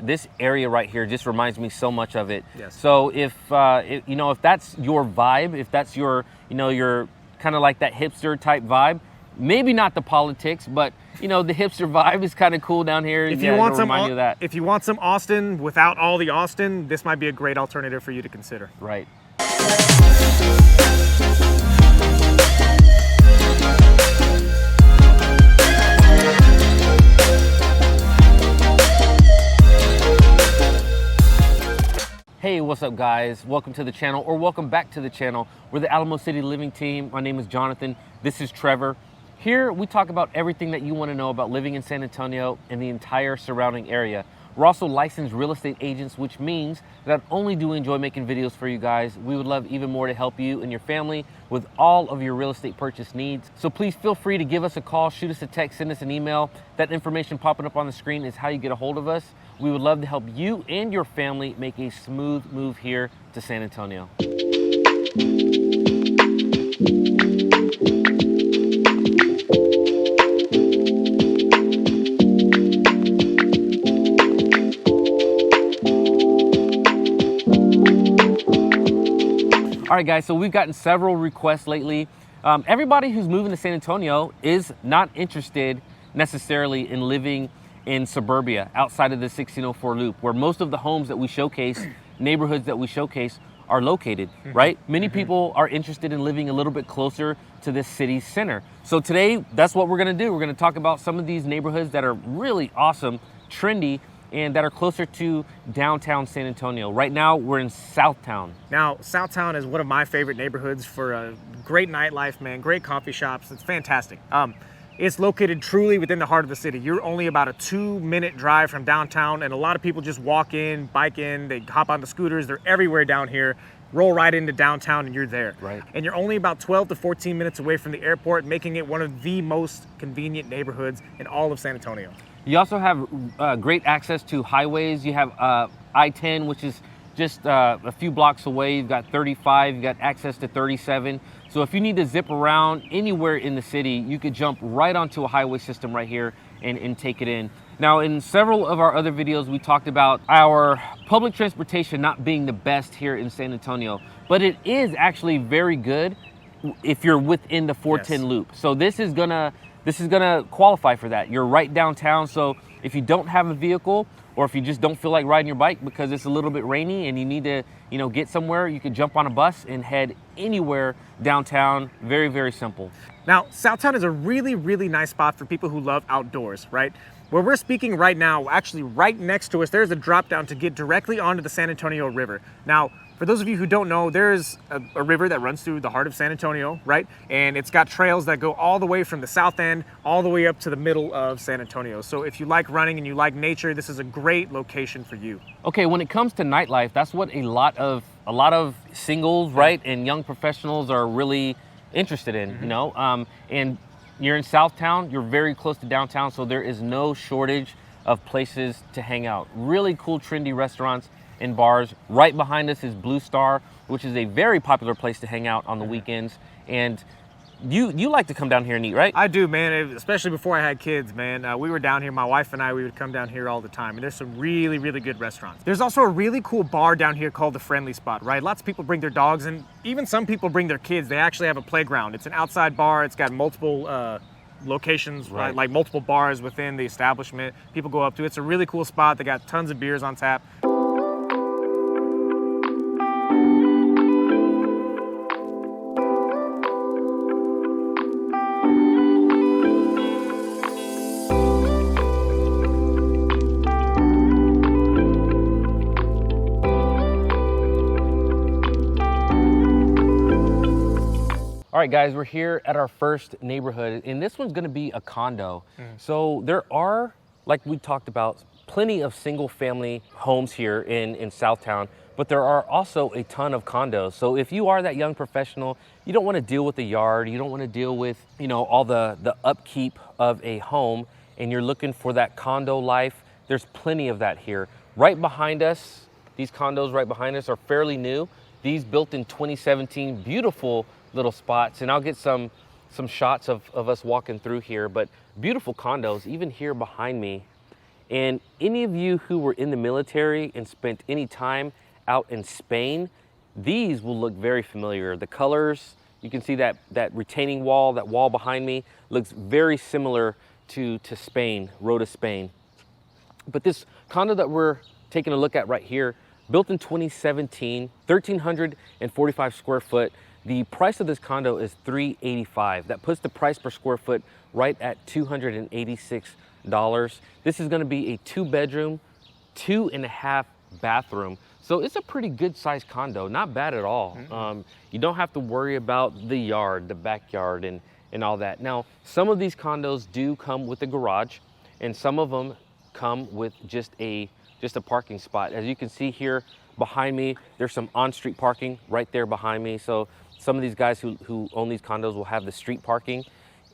this area right here just reminds me so much of it. Yes. So if that's your vibe, if that's your kind of like that hipster type vibe, maybe not the politics, but the hipster vibe is kind of cool down here. If you want some Austin without all the Austin, this might be a great alternative for you to consider. Right. Hey, what's up guys? Welcome to the channel, or welcome back to the channel. We're the Alamo City Living Team. My name is Jonathan. This is Trevor. Here we talk about everything that you want to know about living in San Antonio and the entire surrounding area. We're also licensed real estate agents, which means that not only do we enjoy making videos for you guys, we would love even more to help you and your family with all of your real estate purchase needs. So please feel free to give us a call, shoot us a text, send us an email. That information popping up on the screen is how you get a hold of us. We would love to help you and your family make a smooth move here to San Antonio. All right, guys, so we've gotten several requests lately. Everybody who's moving to San Antonio is not interested necessarily in living in suburbia outside of the 1604 loop, where most of the homes that we showcase, neighborhoods that we showcase, are located, right? Many people are interested in living a little bit closer to this city's center. So today, that's what we're gonna do. We're gonna talk about some of these neighborhoods that are really awesome, trendy, and that are closer to downtown San Antonio. Right now, we're in Southtown. Now, Southtown is one of my favorite neighborhoods for a great nightlife, man, great coffee shops. It's fantastic. It's located truly within the heart of the city. You're only about a 2-minute drive from downtown, and a lot of people just walk in, bike in, they hop on the scooters, they're everywhere down here, roll right into downtown and you're there. Right. And you're only about 12 to 14 minutes away from the airport, making it one of the most convenient neighborhoods in all of San Antonio. You also have great access to highways. You have I-10, which is just a few blocks away. You've got 35, you've got access to 37. So if you need to zip around anywhere in the city, you could jump right onto a highway system right here and take it in. Now, in several of our other videos, we talked about our public transportation not being the best here in San Antonio, but it is actually very good if you're within the 410 loop. So this is gonna qualify for that. You're right downtown, so if you don't have a vehicle, or if you just don't feel like riding your bike because it's a little bit rainy and you need to, get somewhere, you can jump on a bus and head anywhere downtown. Very, very simple. Now, Southtown is a really, really nice spot for people who love outdoors, right? Where we're speaking right now, actually right next to us, there's a drop down to get directly onto the San Antonio River. Now, for those of you who don't know, there's a river that runs through the heart of San Antonio, right? And it's got trails that go all the way from the south end, all the way up to the middle of San Antonio. So if you like running and you like nature, this is a great location for you. Okay, when it comes to nightlife, that's what a lot of singles, right, and young professionals are really interested in, and you're in Southtown, you're very close to downtown, so there is no shortage of places to hang out. Really cool, trendy restaurants and bars. Right behind us is Blue Star, which is a very popular place to hang out on the weekends. And you like to come down here and eat, right? I do, man, especially before I had kids, man. We were down here, my wife and I, we would come down here all the time. And there's some really, really good restaurants. There's also a really cool bar down here called The Friendly Spot, right? Lots of people bring their dogs, and even some people bring their kids. They actually have a playground. It's an outside bar. It's got multiple locations, right? Like multiple bars within the establishment people go up to. It's a really cool spot. They got tons of beers on tap. All right, guys, we're here at our first neighborhood, and this one's gonna be a condo. So there are, like we talked about, plenty of single family homes here in Southtown, but there are also a ton of condos. So if you are that young professional, you don't wanna deal with the yard, you don't wanna deal with, all the upkeep of a home, and you're looking for that condo life, there's plenty of that here. Right behind us, these condos right behind us are fairly new. These built in 2017, beautiful little spots, and I'll get some shots of us walking through here, but beautiful condos. Even here behind me And any of you who were in the military and spent any time out in Spain, these will look very familiar. The colors, you can see that retaining wall, that wall behind me, looks very similar to Spain, Rota, Spain. But this condo that we're taking a look at right here, built in 2017, 1,345 square foot. The price of this condo is $385. That puts the price per square foot right at $286. This is gonna be a 2-bedroom, 2.5 bathroom. So it's a pretty good sized condo, not bad at all. You don't have to worry about the yard, the backyard, and all that. Now, some of these condos do come with a garage, and some of them come with just a parking spot. As you can see here behind me, there's some on-street parking right there behind me. So some of these guys who own these condos will have the street parking,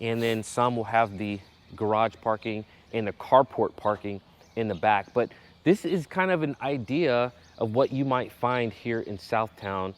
and then some will have the garage parking and the carport parking in the back. But this is kind of an idea of what you might find here in Southtown,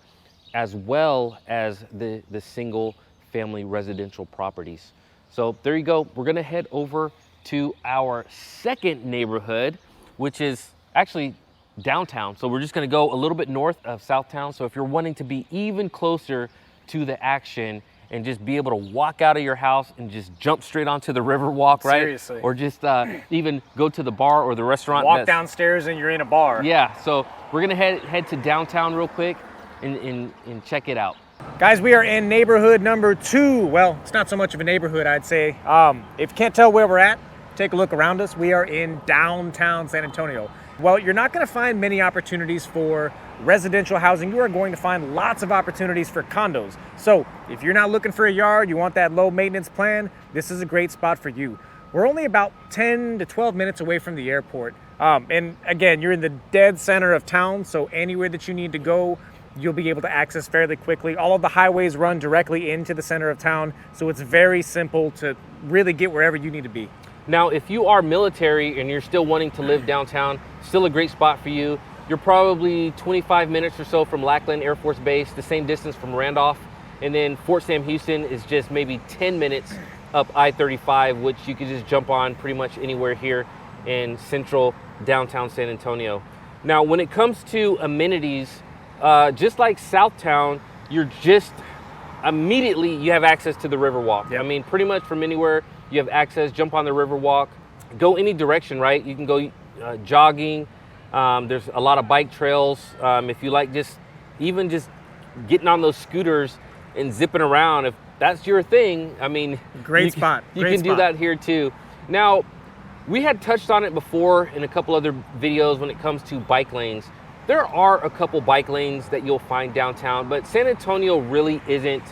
as well as the single family residential properties. So there you go. We're gonna head over to our second neighborhood, which is actually downtown. So we're just gonna go a little bit north of Southtown. So if you're wanting to be even closer to the action and just be able to walk out of your house and just jump straight onto the river walk, right? Seriously. Or just even go to the bar or the restaurant. Walk downstairs and you're in a bar. Yeah, so we're gonna head to downtown real quick and check it out. Guys, we are in neighborhood number 2. Well, it's not so much of a neighborhood, I'd say. If you can't tell where we're at, take a look around us. We are in downtown San Antonio. Well, you're not gonna find many opportunities for residential housing. You are going to find lots of opportunities for condos. So if you're not looking for a yard, you want that low maintenance plan, this is a great spot for you. We're only about 10 to 12 minutes away from the airport. And again, you're in the dead center of town, so anywhere that you need to go, you'll be able to access fairly quickly. All of the highways run directly into the center of town, so it's very simple to really get wherever you need to be. Now, if you are military and you're still wanting to live downtown, still a great spot for you. You're probably 25 minutes or so from Lackland Air Force Base, the same distance from Randolph. And then Fort Sam Houston is just maybe 10 minutes up I-35, which you can just jump on pretty much anywhere here in central downtown San Antonio. Now, when it comes to amenities, just like Southtown, you're just immediately, you have access to the Riverwalk. Yep. I mean, pretty much from anywhere you have access, jump on the Riverwalk, go any direction, right? You can go jogging. There's a lot of bike trails. If you like just getting on those scooters and zipping around, if that's your thing, I mean, great spot. You can do that here too. Now, we had touched on it before in a couple other videos when it comes to bike lanes. There are a couple bike lanes that you'll find downtown, but San Antonio really isn't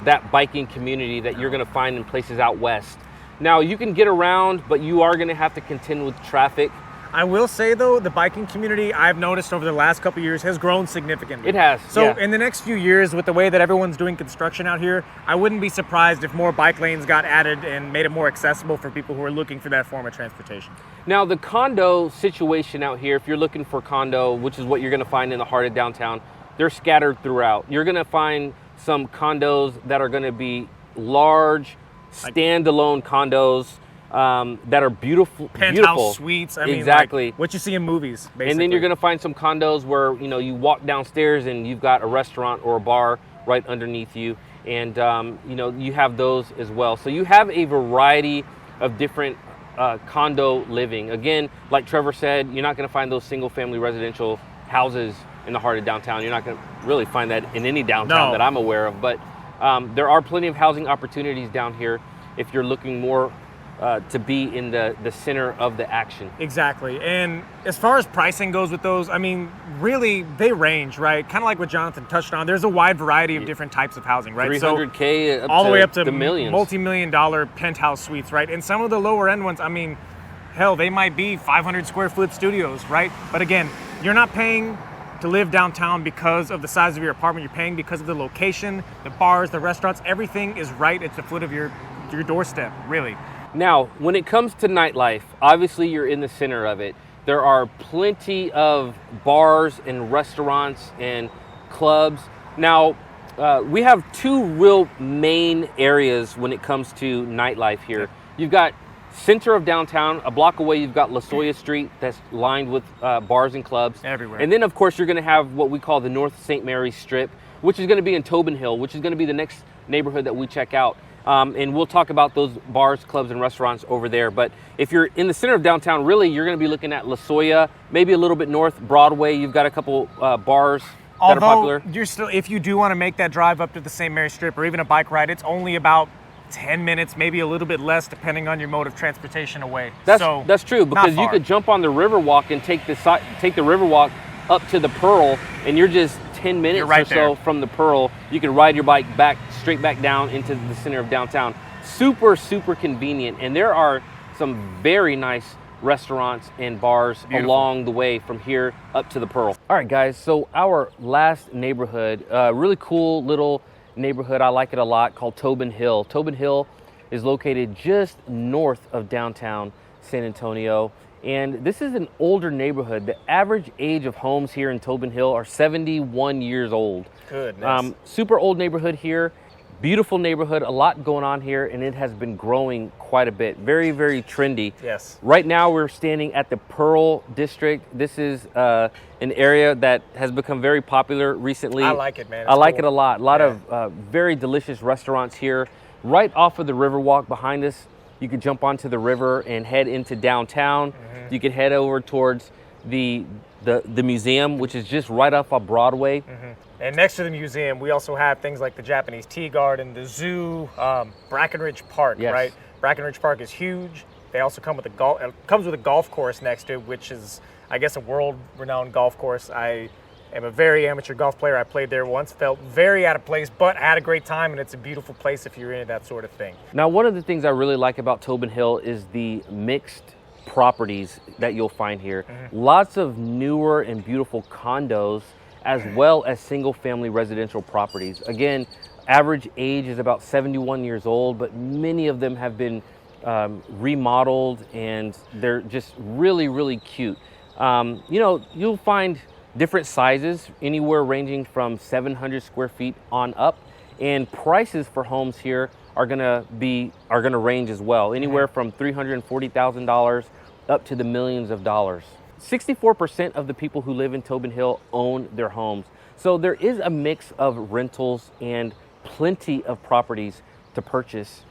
that biking community that you're gonna find in places out west. Now, you can get around, but you are gonna have to contend with traffic. I will say though, the biking community I've noticed over the last couple of years has grown significantly. It has. So yeah. in the next few years, with the way that everyone's doing construction out here, I wouldn't be surprised if more bike lanes got added and made it more accessible for people who are looking for that form of transportation. Now, the condo situation out here, if you're looking for condo, which is what you're gonna find in the heart of downtown, they're scattered throughout. You're gonna find some condos that are gonna be large, standalone condos, that are beautiful, Penthouse suites. I mean, exactly. like what you see in movies, basically. And then you're gonna find some condos where you walk downstairs and you've got a restaurant or a bar right underneath you, and you have those as well. So you have a variety of different condo living. Again, like Trevor said, you're not gonna find those single-family residential houses in the heart of downtown. You're not gonna really find that in any downtown that I'm aware of. But there are plenty of housing opportunities down here if you're looking more to be in the center of the action. Exactly. And as far as pricing goes with those, I mean, really, they range, right? Kind of like what Jonathan touched on. There's a wide variety of different types of housing, right? $300K all the way up to the millions. Multi-million-dollar penthouse suites, right? And some of the lower end ones, I mean, hell, they might be 500 square foot studios, right? But again, you're not paying to live downtown because of the size of your apartment. You're paying because of the location, the bars, the restaurants. Everything is right at the foot of your doorstep, really. Now, when it comes to nightlife, obviously you're in the center of it. There are plenty of bars and restaurants and clubs. Now, we have two real main areas when it comes to nightlife here. You've got Center of downtown, a block away, you've got La Soya Street that's lined with bars and clubs. Everywhere. And then, of course, you're going to have what we call the North St. Mary's Strip, which is going to be in Tobin Hill, which is going to be the next neighborhood that we check out. And we'll talk about those bars, clubs, and restaurants over there. But if you're in the center of downtown, really, you're going to be looking at La Soya, maybe a little bit north, Broadway. You've got a couple bars that are popular. You're still, if you do want to make that drive up to the St. Mary's Strip or even a bike ride, it's only about 10 minutes, maybe a little bit less, depending on your mode of transportation away. That's true, because you could jump on the Riverwalk and take the Riverwalk up to the Pearl, and you're just 10 minutes or so from the Pearl. You can ride your bike straight back down into the center of downtown. Super, super convenient, and there are some very nice restaurants and bars along the way from here up to the Pearl. All right, guys, so our last neighborhood, really cool little neighborhood, I like it a lot, called Tobin Hill. Tobin Hill is located just north of downtown San Antonio, and this is an older neighborhood. The average age of homes here in Tobin Hill are 71 years old. Goodness. Super old neighborhood here. Beautiful neighborhood, a lot going on here, and it has been growing quite a bit. Very, very trendy. Yes. Right now we're standing at the Pearl District. This is an area that has become very popular recently. I like it, man. I like it a lot. A lot of very delicious restaurants here. Right off of the Riverwalk behind us, you could jump onto the river and head into downtown. You could head over towards the museum, which is just right off of Broadway. And next to the museum, we also have things like the Japanese Tea Garden, the zoo, Brackenridge Park, right? Brackenridge Park is huge. They also come with comes with a golf course next to it, which is, I guess, a world-renowned golf course. I am a very amateur golf player. I played there once, felt very out of place, but had a great time, and it's a beautiful place if you're into that sort of thing. Now, one of the things I really like about Tobin Hill is the mixed properties that you'll find here. Lots of newer and beautiful condos, as well as single-family residential properties. Again, average age is about 71 years old, but many of them have been remodeled, and they're just really, really cute. You know, you'll find different sizes, anywhere ranging from 700 square feet on up, and prices for homes here are gonna range as well, anywhere from $340,000 up to the millions of dollars. 64% of the people who live in Tobin Hill own their homes. So there is a mix of rentals and plenty of properties to purchase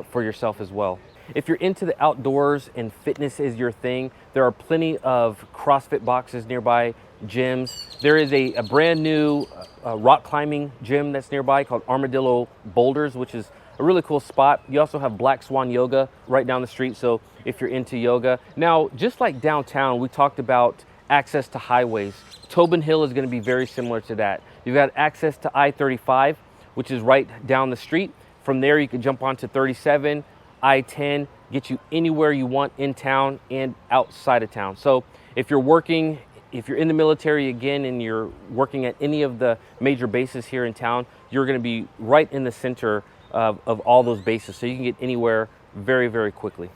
for yourself as well. If you're into the outdoors and fitness is your thing, there are plenty of CrossFit boxes nearby, gyms. There is a brand new rock climbing gym that's nearby called Armadillo Boulders, which is a really cool spot. You also have Black Swan Yoga right down the street, so if you're into yoga. Now, just like downtown, we talked about access to highways. Tobin Hill is going to be very similar to that. You've got access to I-35, which is right down the street. From there, you can jump onto 37, I-10, get you anywhere you want in town and outside of town. So if you're working, if you're in the military again and you're working at any of the major bases here in town, you're going to be right in the center of all those bases, so you can get anywhere very, very quickly.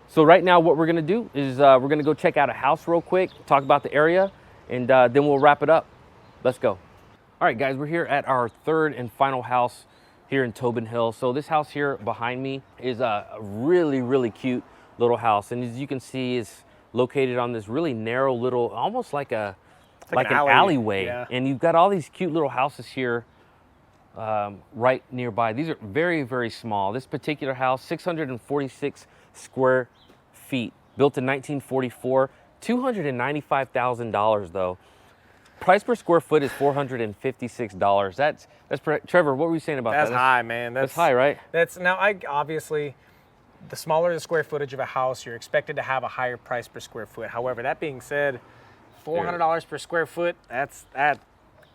So right now what we're going to do is we're going to go check out a house real quick, talk about the area, and then we'll wrap it up. Let's go. All right, guys, we're here at our third and final house here in Tobin Hill. So this house here behind me is a really, really cute little house, and as you can see, it's located on this really narrow little, almost like an alleyway. And you've got all these cute little houses here right nearby. These are very, very small. This particular house, 646 square feet, built in 1944, $295,000 though. Price per square foot is $456. That's Trevor, what were you saying about that? That's high, man. That's high, right? Obviously, the smaller the square footage of a house, you're expected to have a higher price per square foot. However, that being said, $400 per square foot, I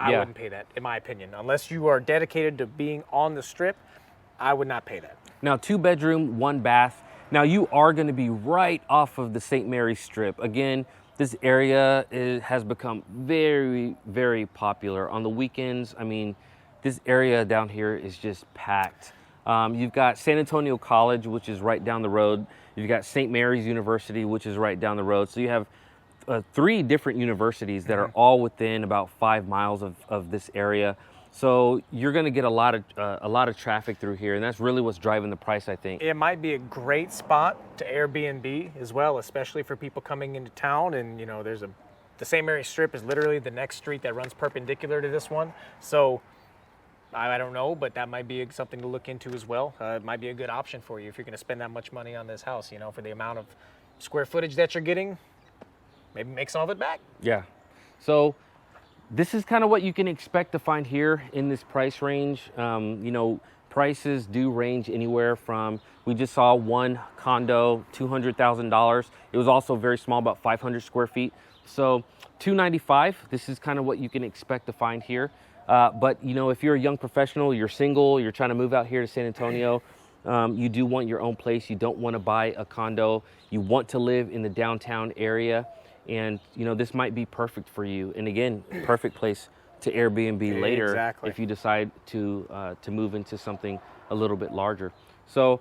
wouldn't pay that, in my opinion. Unless you are dedicated to being on the strip, I would not pay that. Now, 2-bedroom, 1 bath. Now, you are going to be right off of the St. Mary's Strip. Again, this area has become very, very popular. On the weekends, I mean, this area down here is just packed. You've got San Antonio College, which is right down the road. You've got St. Mary's University, which is right down the road. So you have 3 different universities that are all within about 5 miles of this area. So you're going to get a lot of traffic through here, and that's really what's driving the price, I think. It might be a great spot to Airbnb as well, especially for people coming into town. And you know, the St. Mary's Strip is literally the next street that runs perpendicular to this one. So I don't know, but that might be something to look into as well. It might be a good option for you if you're going to spend that much money on this house. You know, for the amount of square footage that you're getting, maybe make some of it back. Yeah. So this is kind of what you can expect to find here in this price range. You know, prices do range anywhere from, we just saw one condo, $200,000. It was also very small, about 500 square feet. So $295, this is kind of what you can expect to find here. But you know, if you're a young professional, you're single, you're trying to move out here to San Antonio, you do want your own place. You don't want to buy a condo. You want to live in the downtown area. And you know, this might be perfect for you. And again, perfect place to Airbnb later. Exactly. If you decide to move into something a little bit larger. So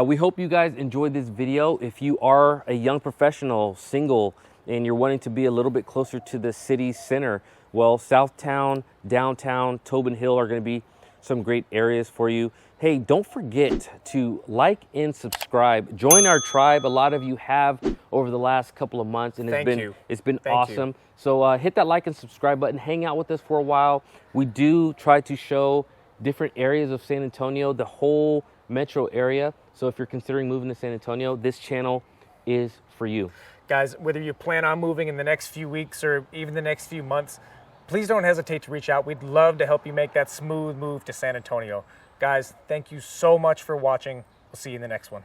we hope you guys enjoyed this video. If you are a young professional, single, and you're wanting to be a little bit closer to the city center, well, Southtown, downtown, Tobin Hill are going to be some great areas for you. Hey, don't forget to like and subscribe. Join our tribe. A lot of you have over the last couple of months, and it's been awesome. So hit that like and subscribe button. Hang out with us for a while. We do try to show different areas of San Antonio, the whole metro area. So if you're considering moving to San Antonio, this channel is for you. Guys, whether you plan on moving in the next few weeks or even the next few months, please don't hesitate to reach out. We'd love to help you make that smooth move to San Antonio. Guys, thank you so much for watching. We'll see you in the next one.